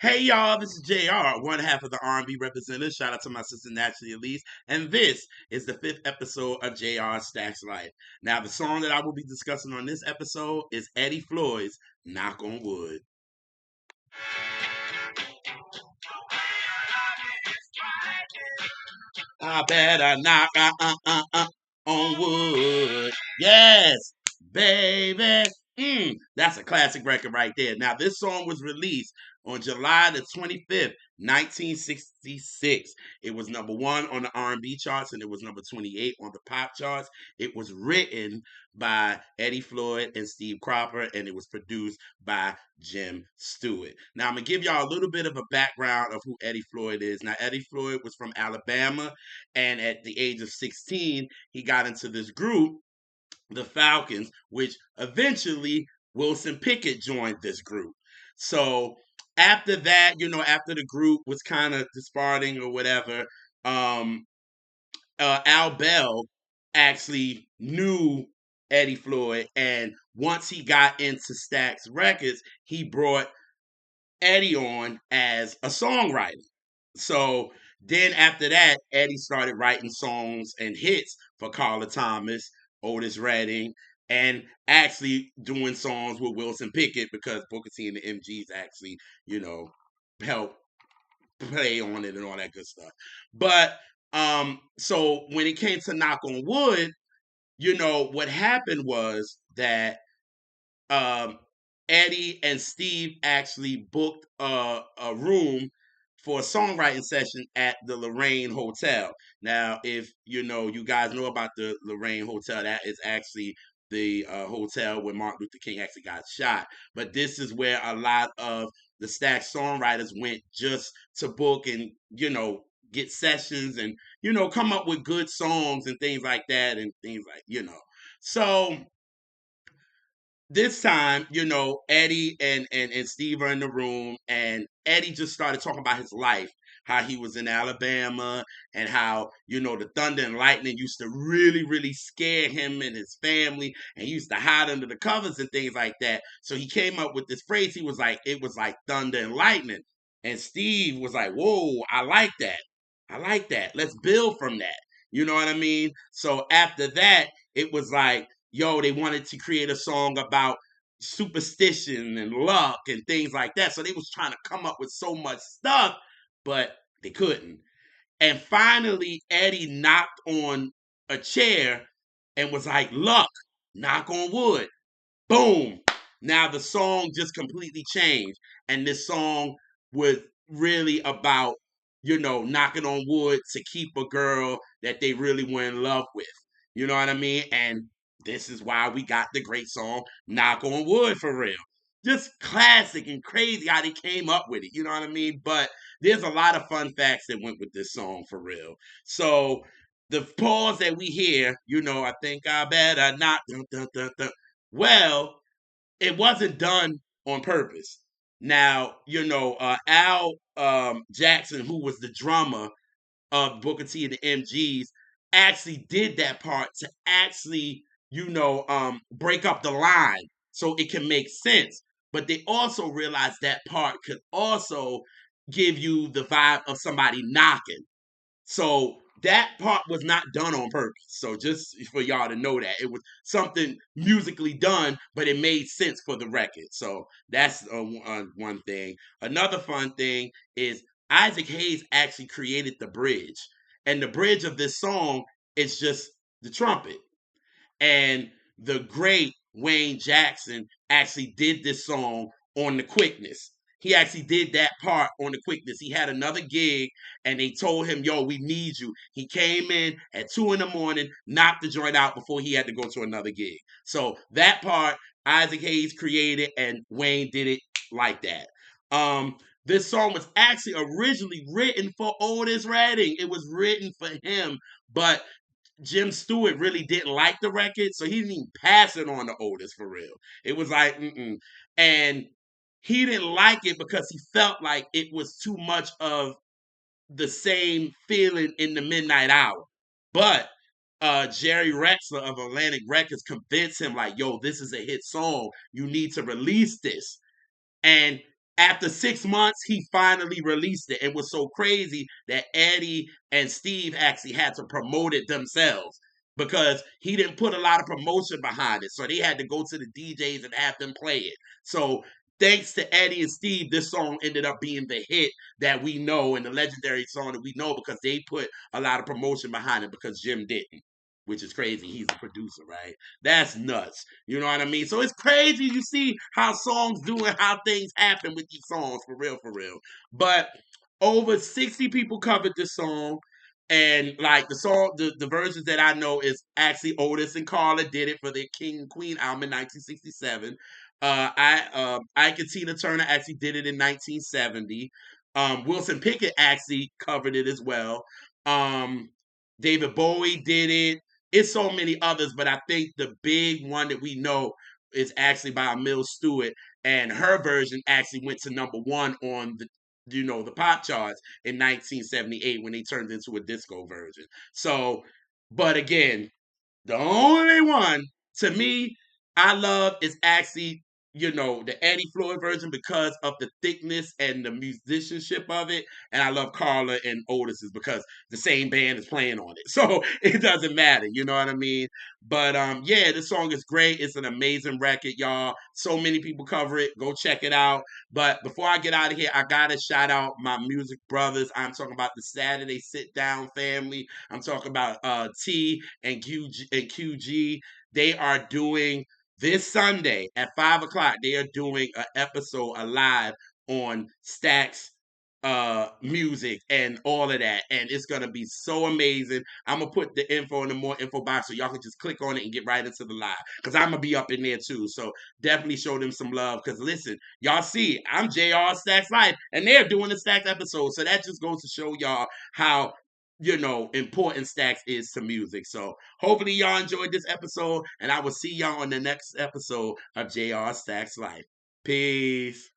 Hey y'all, this is JR, one half of the R&B representative. Shout out to my sister Naturally Elise. And this is the fifth episode of JR Stax Life. Now, the song that I will be discussing on this episode is Eddie Floyd's Knock on Wood. I better knock on wood. Yes, baby. That's a classic record right there. Now, this song was released on July the 25th, 1966. It was number one on the R&B charts and it was number 28 on the pop charts. It was written by Eddie Floyd and Steve Cropper and it was produced by Jim Stewart. Now, I'm going to give y'all a little bit of a background of who Eddie Floyd is. Now, Eddie Floyd was from Alabama, and at the age of 16, he got into this group, the Falcons, which eventually Wilson Pickett joined this group. So after that, after the group was kind of disparting or whatever, Al Bell actually knew Eddie Floyd, and once he got into Stax Records, he brought Eddie on as a songwriter. So then after that, Eddie started writing songs and hits for Carla Thomas, Otis Redding, and actually doing songs with Wilson Pickett because Booker T and the MGs actually, helped play on it and all that good stuff. But so when it came to Knock on Wood, what happened was that um, Eddie and Steve actually booked a room for a songwriting session at the Lorraine Hotel. Now, if you guys know about the Lorraine Hotel, that is actually the hotel where Martin Luther King actually got shot. But this is where a lot of the Stax songwriters went just to book and get sessions and come up with good songs and things like that and things like. So this time, Eddie and Steve are in the room, and Eddie just started talking about his life, how he was in Alabama, and how, the thunder and lightning used to really, really scare him and his family, and he used to hide under the covers and things like that. So he came up with this phrase. He was like, it was like thunder and lightning. And Steve was like, whoa, I like that. I like that. Let's build from that. You know what I mean? So after that, it was like, they wanted to create a song about superstition and luck and things like that. So they was trying to come up with so much stuff, but they couldn't. And finally, Eddie knocked on a chair and was like, luck, knock on wood. Boom. Now the song just completely changed. And this song was really about, knocking on wood to keep a girl that they really were in love with. You know what I mean? And this is why we got the great song Knock on Wood for real. Just classic and crazy how they came up with it. You know what I mean? But there's a lot of fun facts that went with this song for real. So the pause that we hear, I think I better not. Dun, dun, dun, dun. Well, it wasn't done on purpose. Now, Al Jackson, who was the drummer of Booker T and the MGs, actually did that part to actually, break up the line so it can make sense. But they also realized that part could also give you the vibe of somebody knocking. So that part was not done on purpose. So just for y'all to know that it was something musically done, but it made sense for the record. So that's one thing. Another fun thing is Isaac Hayes actually created the bridge, and the bridge of this song is just the trumpet. And the great Wayne Jackson actually did this song on the quickness. He actually did that part on the quickness. He had another gig and they told him, yo, we need you. He came in at 2 a.m, knocked the joint out before he had to go to another gig. So that part, Isaac Hayes created and Wayne did it like that. This song was actually originally written for Otis Redding. It was written for him, but Jim Stewart really didn't like the record, so he didn't even pass it on to Otis for real. It was like, and he didn't like it because he felt like it was too much of the same feeling in the midnight hour. But Jerry Rexler of Atlantic Records convinced him, like, yo, this is a hit song. You need to release this. And After 6 months, he finally released it. It was so crazy that Eddie and Steve actually had to promote it themselves because he didn't put a lot of promotion behind it. So they had to go to the DJs and have them play it. So thanks to Eddie and Steve, this song ended up being the hit that we know and the legendary song that we know because they put a lot of promotion behind it because Jim didn't. Which is crazy. He's a producer, right? That's nuts. You know what I mean? So it's crazy. You see how songs do and how things happen with these songs, for real, for real. But over 60 people covered this song. And like the song, the versions that I know is actually Otis and Carla did it for their King and Queen album in 1967. Ike and Tina Turner actually did it in 1970. Wilson Pickett actually covered it as well. Um, David Bowie did it. It's so many others, but I think the big one that we know is actually by Emil Stewart, and her version actually went to number one on the pop charts in 1978 when they turned into a disco version. So, but again, the only one to me I love is actually, the Eddie Floyd version because of the thickness and the musicianship of it. And I love Carla and Otis's because the same band is playing on it. So it doesn't matter, you know what I mean? But yeah, this song is great. It's an amazing record, y'all. So many people cover it. Go check it out. But before I get out of here, I gotta shout out my music brothers. I'm talking about the Saturday Sit Down family. I'm talking about T and QG. They are doing this Sunday at 5 o'clock. They are doing an episode alive on Stax music and all of that, and it's gonna be so amazing. I'm gonna put the info in the more info box so y'all can just click on it and get right into the live because I'm gonna be up in there too. So definitely show them some love because listen, y'all see I'm JR Stacks Live and they're doing the Stacks episode, so that just goes to show y'all how important Stacks is to music. So hopefully y'all enjoyed this episode, and I will see y'all on the next episode of JR Stacks Life. Peace.